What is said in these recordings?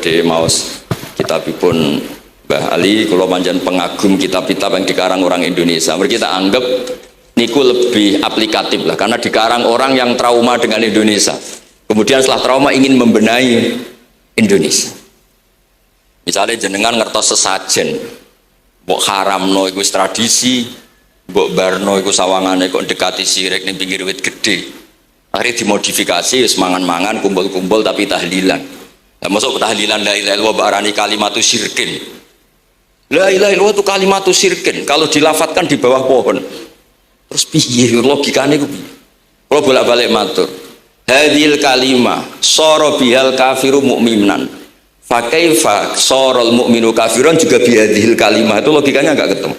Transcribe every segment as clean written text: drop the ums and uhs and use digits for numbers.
badhe maos kitabipun Mbah Ali, kula panjenengan pengagum kitab-kitab yang dikarang orang Indonesia. Mereka kita anggap niku lebih aplikatif lah, karena dikarang orang yang trauma dengan Indonesia. Kemudian setelah trauma ingin membenahi Indonesia. Misalnya jenengan ngertos sesajen, mbok haramno iku tradisi, mbok barno iku sawangane kok dekati sirik ning pinggir wit gede. Akhirnya dimodifikasi, semangan-mangan, kumpul-kumpul tapi tahlilan. Nah, masuk tahlilan la ilaha illallah barani kalimatu syirkin. La ilaha illallah itu kalimatu syirkin. Kalau dilafatkan di bawah pohon. Terus piye logikane ku piye? Kalau bolak-balik matur. Hadhil kalimah sara bihal kafiru mu'minan. Fa kaifa saral mu'minu kafiran juga bihadhil kalimah. Itu logikanya enggak ketemu.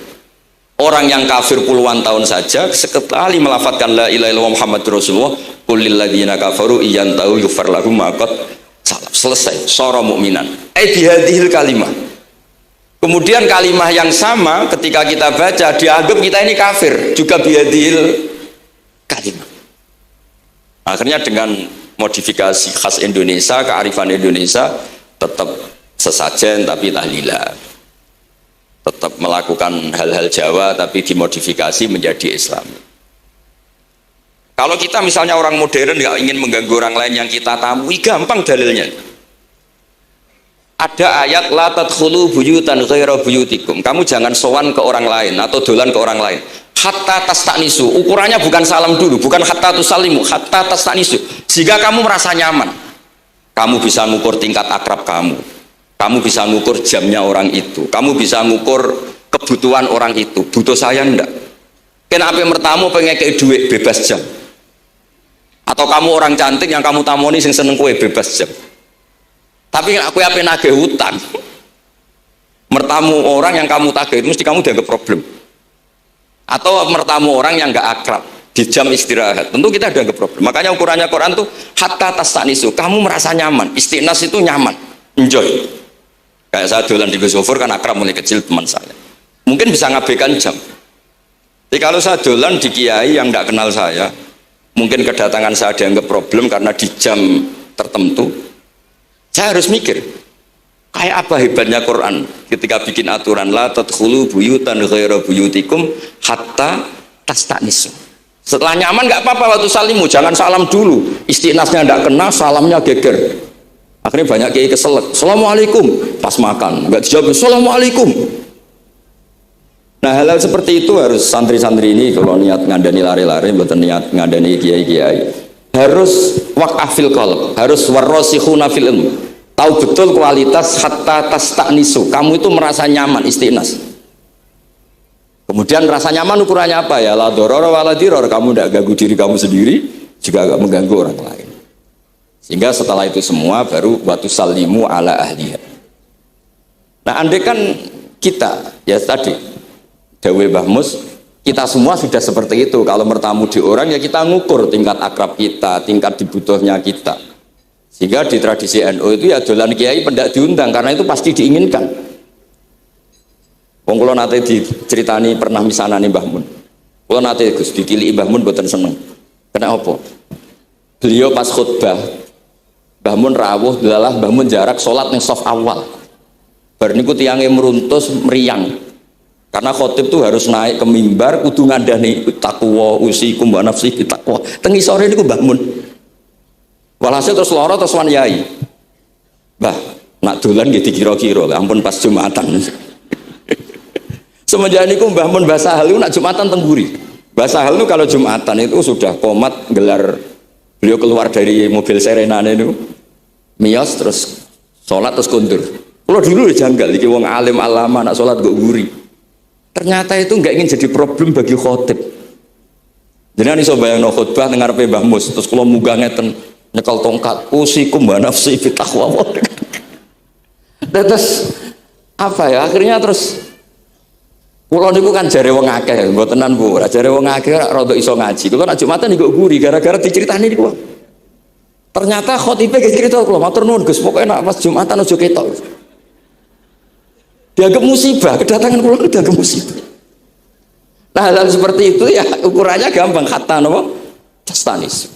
Orang yang kafir puluhan tahun saja sekali melafatkan la ilaha illallah Muhammadur Rasulullah, qul lil ladzina kafaru iyantahu yufar lahum ma qad salaf. Selesai, sara mu'minan. Bihadhil kalimah. Kemudian kalimah yang sama ketika kita baca dianggap kita ini kafir juga bihadhil kalimah. Akhirnya dengan modifikasi khas Indonesia, kearifan Indonesia, tetap sesajen tapi tahlilan, tetap melakukan hal-hal Jawa tapi dimodifikasi menjadi Islam. Kalau kita misalnya orang modern nggak ingin mengganggu orang lain yang kita tamui, gampang dalilnya. Ada ayat la tadkhulu buyutan ghaira buyutikum. Kamu jangan sowan ke orang lain atau dolan ke orang lain. Hatta tastanisu. Ukurannya bukan salam dulu, bukan hatta tusallimu, hatta tastanisu. Jika kamu merasa nyaman, kamu bisa mengukur tingkat akrab kamu. Kamu bisa mengukur jamnya orang itu. Kamu bisa mengukur kebutuhan orang itu. Butuh saya enggak? Kenapa mertamu pengen kayak duit bebas jam? Atau kamu orang cantik yang kamu tamoni sing seneng kue bebas jam? Tapi aku apa nagih hutang, mertamu orang yang kamu tagih itu mesti kamu dianggap problem. Atau mertamu orang yang nggak akrab di jam istirahat, tentu kita dianggap problem. Makanya ukurannya Quran tuh hatta tastanisu, kamu merasa nyaman. Istiqnas itu nyaman, enjoy. Kayak saya dolan di Gosofur kan akrab mulai kecil teman saya. Mungkin bisa ngabaikan jam. Jadi kalau saya dolan di kiai yang nggak kenal saya, mungkin kedatangan saya dianggap problem karena di jam tertentu. Saya harus mikir, kayak apa hebatnya Quran ketika bikin aturan la tadkhulu buyutan ghaira buyutikum hatta tastanisu. Setelah nyaman nggak apa-apa waktu salimu, jangan salam dulu. Istiqnasnya nggak kena, salamnya geger. Akhirnya banyak kiai keselak. Assalamualaikum pas makan, nggak dijawab. Assalamualaikum. Nah hal-hal seperti itu harus santri-santri ini kalau niat ngandani lari-lari, bukan niat ngandani kiai-kiai. Harus waqafil qalb, harus warrasikhuna fil ilm. Tahu betul kualitas hatta tastanisu. Kamu itu merasa nyaman istiqnas. Kemudian rasa nyaman ukurannya apa ya? La doror wala diror. Kamu tidak ganggu diri kamu sendiri, juga agak mengganggu orang lain. Sehingga setelah itu semua baru watu salimu ala ahliya. Nah, andai kan kita ya tadi Dawe Mbah Mus, kita semua sudah seperti itu. Kalau bertamu di orang ya kita ngukur tingkat akrab kita, tingkat dibutuhnya kita. Sehingga di tradisi NU itu ya dolan kiai pendak diundang karena itu pasti diinginkan. Wong kula nate diceritani pernah misanani Mbah Mun. Kula nate Gus ditiliki Mbah Mun mboten seneng. Kena apa? Beliau pas khutbah Mbah Mun rawuh delalah Mbah Mun jarak salat ning saf awal. Bar niku tiyange meruntus meriang. Karena khotib tuh harus naik ke mimbar kudu ngandani takwa usikum wa nafsi takwa. Teng isore niku Mbah Mun. Walhasil terus lara terus wan yai. Mbah, nak dolan nggih dikira-kira, ampun pas Jumatan. Semenjak niku Mbah Mun Mbah Sahal nak Jumatan teng mburi. Mbah Sahal itu kalau Jumatan itu sudah komat gelar, beliau keluar dari mobil serenane itu miyos terus sholat terus kundur. Kalau dulu janggal iki wong alim alama nak sholat kok mburi. Ternyata itu nggak ingin jadi problem bagi khotib. Jadi iso bayangno khutbah ning ngarepe Mbah Mus terus kula munggah ngeten nyekel tongkat usikum wa nafsi fi taqwa. Terus apa ya akhirnya terus kula niku kan jare wong akeh mboten tenan Bu, jare wong akeh ora rada iso ngaji. Kula nek Jumatan niku guri gara-gara diceritani niku. Ternyata khotibe cerita kula matur nuwun Gus, pokoke nek pas Jumatan aja ketok. Dianggap musibah, kedatangan kula dianggap musibah. Nah hal seperti itu ya ukurannya gampang kata napa? Tastanis.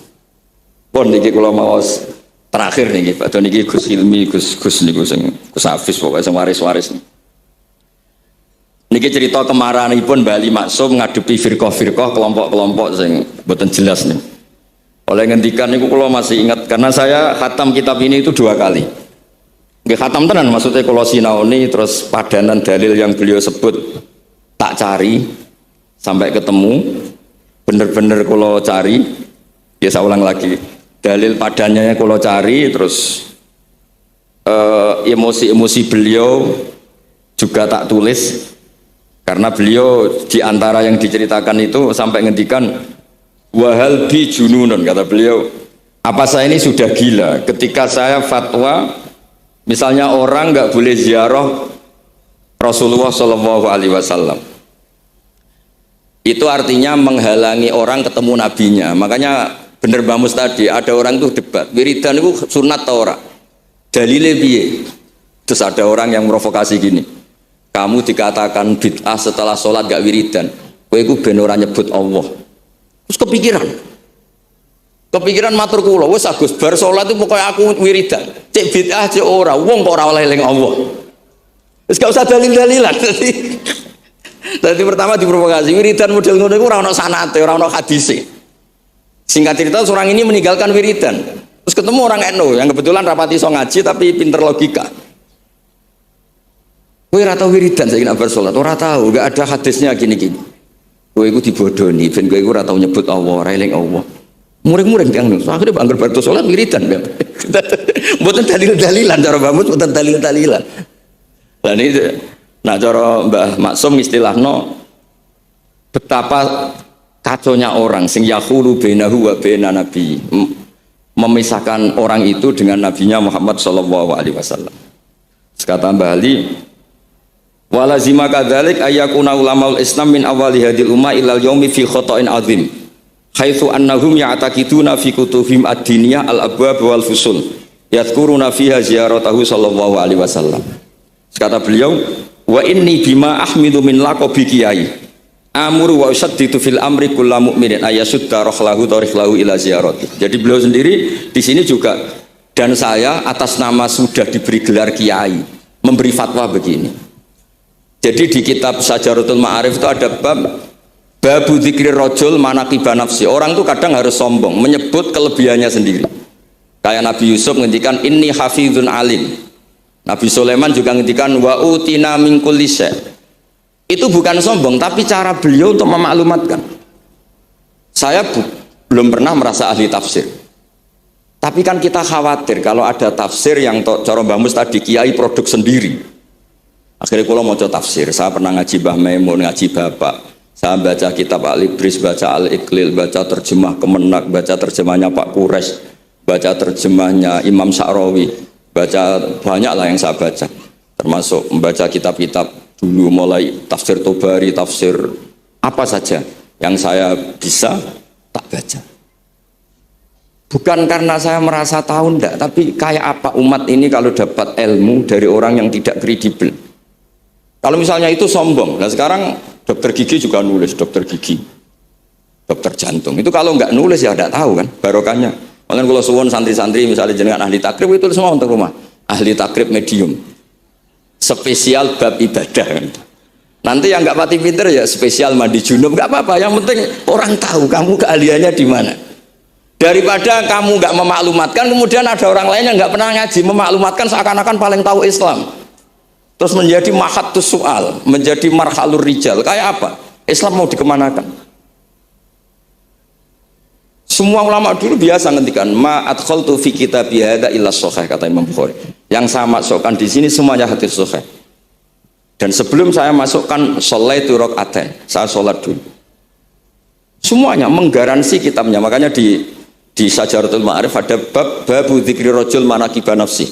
Pun niki kula maos terakhir nih Pak Doni Gus Hilmi Gus niku sing Gus Hafiz pokoknya sing waris-waris niki cerita kemarahanipun Bali Maksum ngadepi firqah-firqah kelompok-kelompok sing mboten jelas nih. Oleh ngendikan niku kula masih ingat karena saya khatam kitab ini itu 2 kali. Nggih khatam tenan maksudnya kula sinaoni terus padanan dalil yang beliau sebut tak cari sampai ketemu bener-bener kula cari ya saya ulang lagi dalil padannya kula cari terus emosi-emosi beliau juga tak tulis karena beliau diantara yang diceritakan itu sampai ngendikan wahal bi jununun kata beliau apa saya ini sudah gila ketika saya fatwa misalnya orang nggak boleh ziarah Rasulullah Shallallahu Alaihi Wasallam itu artinya menghalangi orang ketemu nabinya. Makanya bener Mbak Mus tadi ada orang tuh debat wiridan itu sunat atau ora dalile piye terus ada orang yang provokasi gini kamu dikatakan bid'ah setelah sholat gak wiridan kowe iku ben ora nyebut Allah terus kepikiran matur kula wis Agus bar sholat itu pokoknya aku wiridan cek bid'ah cek ora wong kok ora oleh eling Allah wis gak usah dalil-dalilan Tadi pertama diprovokasi wiridan model ngono iku ora ono sanate, ora ono hadise. Singkat cerita seorang ini meninggalkan wiridan. Terus ketemu orang NU yang kebetulan rapati iso ngaji tapi pinter logika. Kowe ora tau wiridan saiki nek bar salat, ora tau, enggak ada hadisnya gini-gini. Kowe iku dibodoni ben kowe iku ora tau nyebut Allah, ora eling Allah. Muring-muring tiyang niku. Akhire anggar bar salat wiridan. Mboten dalil-dalilan cara Mbah Mus, mboten dalil-dalilan. Lah niki nah cara Mbah Maksum istilahno betapa kaconya orang sing yahulu bainahu wa baina nabi memisahkan orang itu dengan nabinya Muhammad sallallahu alaihi wasallam. Kata Mbah Ali walazima kadzalik ayakuna ulamaul Islam min awali hadil ummah ilal yaumi fi khata'in azim haitsu annahum ya'taqiduna fi kutubihim ad-diniyah al-abwab wal fusul yadhkuruna fiha ziyaratahu sallallahu alaihi wasallam. Kata beliau wa inni bima ahmidu min laqabi kiai amuru wa usadditu fil amri kullu mu'minin ayasudda rahlahu tariklahu ila ziyarati. Jadi beliau sendiri di sini juga dan saya atas nama sudah diberi gelar kiai memberi fatwa begini. Jadi di kitab Sajaratul Ma'arif itu ada babu dzikri rajul manaqiba nafsi. Orang tuh kadang harus sombong menyebut kelebihannya sendiri. Kayak Nabi Yusuf ngendikan inni hafizun alim. Nabi Sulaiman juga ngendikan wa utina min kulli syai'. Itu bukan sombong tapi cara beliau untuk memaklumatkan. Saya belum pernah merasa ahli tafsir. Tapi kan kita khawatir kalau ada tafsir yang cara Mbah Mus tadi kiai produk sendiri. Akhirnya kalau mau tafsir, saya pernah ngaji Mbah Maimun, ngaji Bapak. Saya baca kitab Al-Ibris, baca Al-Iqlil, baca terjemah Kemenak, baca terjemahnya Pak Quraisy, baca terjemahnya Imam Sa'rawi. Baca banyak lah yang saya baca, termasuk membaca kitab-kitab dulu mulai tafsir Tobari, tafsir apa saja yang saya bisa tak baca. Bukan karena saya merasa tahu enggak, tapi kayak apa umat ini kalau dapat ilmu dari orang yang tidak kredibel. Kalau misalnya itu sombong, nah sekarang dokter gigi juga nulis, dokter gigi, dokter jantung, itu kalau nggak nulis ya enggak tahu kan barokahnya. Makanya kalau suwon santri-santri misalnya jenengan ahli takrib itu semua untuk rumah ahli takrib medium spesial bab ibadah kan. Nanti yang nggak pati pinter ya spesial mandi junub nggak apa-apa, yang penting orang tahu kamu keahliannya di mana. Daripada kamu nggak memaklumatkan kemudian ada orang lain yang nggak pernah ngaji memaklumatkan seakan-akan paling tahu Islam, terus menjadi mahatus soal, menjadi marhalur rijal. Kayak apa Islam mau dikemanakan? Semua ulama dulu biasa ngendikan ma adkhaltu fi kitabi hadza illa sahih, kata Imam Bukhari. Yang saya masukkan di sini semuanya hadis sahih. Dan sebelum saya masukkan sholaitu rakaatain, saya sholat dulu. Semuanya menggaransi kitabnya. Makanya di Sajaratul Ma'arif ada babu dzikri rajul manaqiba nafsi.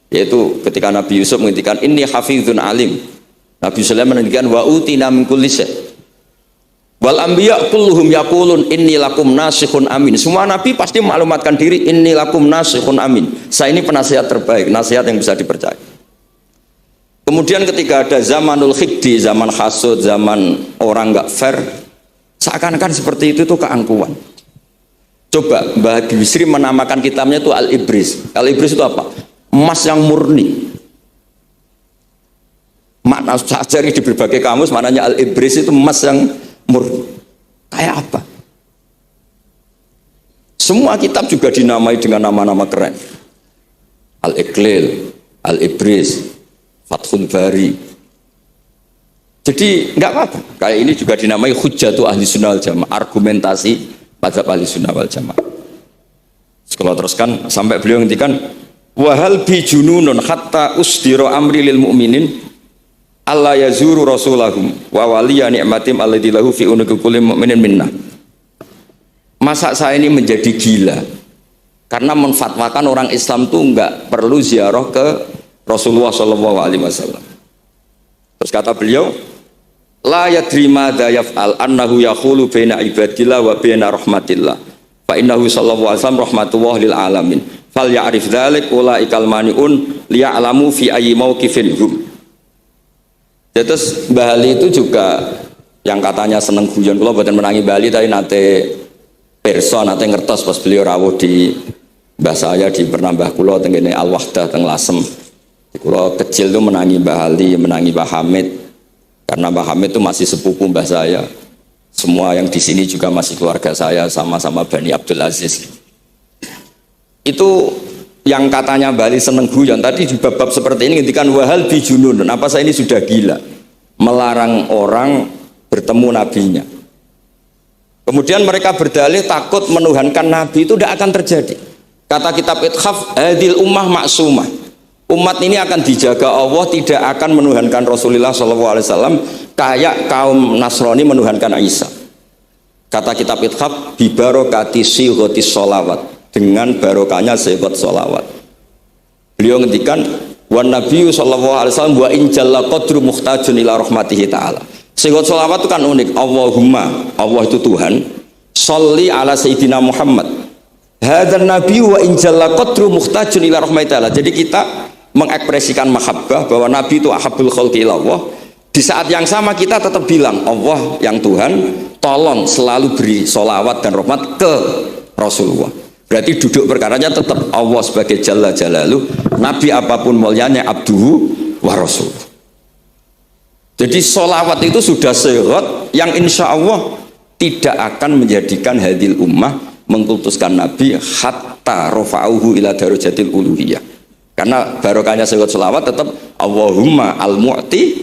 Yaitu ketika Nabi Yusuf menghentikan inni hafizun alim. Nabi Sulaiman menghentikan wa utina min kulli syai'. Wal anbiya kulluhum yaqulun inni lakum nasikhun amin. Semua nabi pasti maklumatkan diri inni lakum nasikhun amin. Saya ini penasihat terbaik, nasihat yang bisa dipercaya. Kemudian ketika ada zamanul khibdi, zaman hasud, zaman orang nggak fair, seakan-akan seperti itu tuh keangkuhan. Coba Mbah Bisri menamakan kitabnya itu Al-Ibris. Al-Ibris itu apa? Emas yang murni. Makna cari di berbagai kamus maknanya Al-Ibris itu emas yang murni. Kayak apa? Semua kitab juga dinamai dengan nama-nama keren. Al-Iqlil, Al-Ibris, Fathul Bari. Jadi enggak apa-apa. Kayak ini juga dinamai Hujjatu Ahli Sunnah wal Jamaah, argumentasi mazhab Ahli Sunnah wal Jamaah. Sekolah teruskan sampai beliau ngendikan wahal bi jununun hatta usdiro amri lil mu'minin alla yazuru rasulahum wa waliya ni'matim alladzi lahu fi unuqi kulli mu'minin minnah. Masa saya ini menjadi gila karena menfatwakan orang Islam itu enggak perlu ziarah ke Rasulullah SAW. Terus kata beliau, la yadri madza yaf'al annahu yaqulu baina ibadillah wa baina rahmatillah. Fa innahu sallallahu alaihi wasallam rahmatullah lil alamin. Fal ya'rif dzalik ulaikal maniun liya'lamu fi ayyi mauqifin hum. Terus Mbah Ali itu juga yang katanya seneng guyon, kula mboten menangi Mbah Ali tapi nate pirsa nate ngertos pas beliau rawuh di mbah saya di Pernambah kula teng kene Al-Wahdah teng Lasem. Kula kecil tuh menangi Mbah Ali, menangi Mbah Hamid. Karena Mbah Hamid itu masih sepupu mbah saya. Semua yang di sini juga masih keluarga saya, sama-sama Bani Abdul Aziz. Itu yang katanya Mbah Ali seneng guyon tadi di bab-bab seperti ini ngendikan wahal bijunun. Apa saya ini sudah gila melarang orang bertemu nabinya. Kemudian mereka berdalih takut menuhankan Nabi itu tidak akan terjadi. Kata kitab Ithaf, hadil ummah maksumah. Umat ini akan dijaga Allah, tidak akan menuhankan Rasulullah SAW kayak kaum Nasrani menuhankan Isa. Kata kitab Ithaf, bibarokati sighotis sholawat, dengan barokahnya sighat sholawat. Beliau ngendikan, wan nabiyyu SAW wa injalla qadru muhtajun ila rahmatihi ta'ala. Sighat sholawat itu kan unik. Allahumma, Allah itu Tuhan, sholli ala sayyidina Muhammad. Hadzal nabi wa injalla qadru muhtajun ila rahmatihi ta'ala. Jadi kita mengekspresikan mahabbah bahwa Nabi itu ahabbul khalqi ilallah. Di saat yang sama kita tetap bilang Allah yang Tuhan, tolong selalu beri sholawat dan rahmat ke Rasulullah. Berarti duduk perkaranya tetap Allah sebagai Jalla Jalaluh, Nabi apapun mulianya abduhu wa rasul. Jadi sholawat itu sudah sehat yang insya Allah tidak akan menjadikan hadil ummah mengkultuskan Nabi hatta rafa'uhu ila darajatil uluhiyah. Karena barokahnya sehat sholawat tetap Allahumma al-mu'ti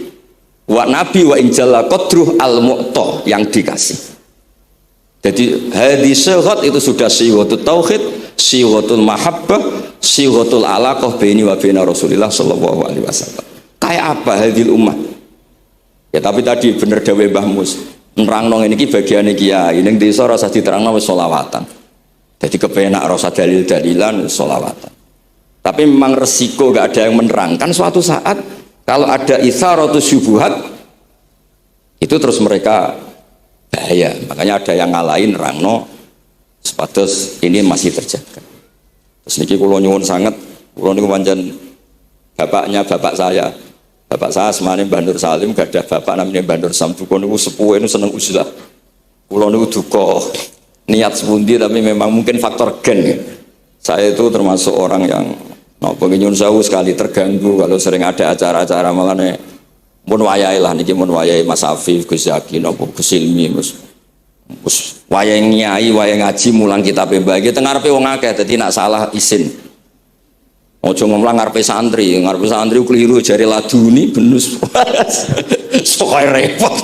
wa nabi wa injalla qadruh al-mu'ta yang dikasih. Jadi hadis sehat itu sudah siwatul tauhid, siwatul mahabbah, siwatul alaqah baini wa baina Rasulillah sallallahu alaihi wasallam. Kayak apa hadil ummah? Ya tapi tadi bener dawe Mbah Mus, nerangno ngene iki bagiane kiai ning desa rasa diterangno wis sholawatan. Jadi kepenak rasa dalil-dalilan sholawatan. Tapi memang resiko gak ada yang menerangkan suatu saat kalau ada itsaratus syubuhat itu terus mereka bahaya. Makanya ada yang ngalahin nerangno sepatus ini masih terjaga. Terus niki kula nyuwun sangat, kula niku pancen bapaknya bapak saya. Bapak saya semane Mbah Nur Salim gak ada bapak namanya Mbah Nur Sam. Kula niku sepuhe niku seneng uzlah. Kula niku duka niat sepundi tapi memang mungkin faktor gen ya. Saya itu termasuk orang yang pengen jauh sekali terganggu kalau sering ada acara-acara malah nih mun wayai lah niki mun wayai Mas Afif, Gus Yakin, Gus Ilmi, Gus wayai nyai, wayai ngaji mulang kitab mbah iki teng ngarepe wong akeh dadi nak salah izin. Ojo ngomong ngarepe santri keliru jari laduni benus. Pokoke repot.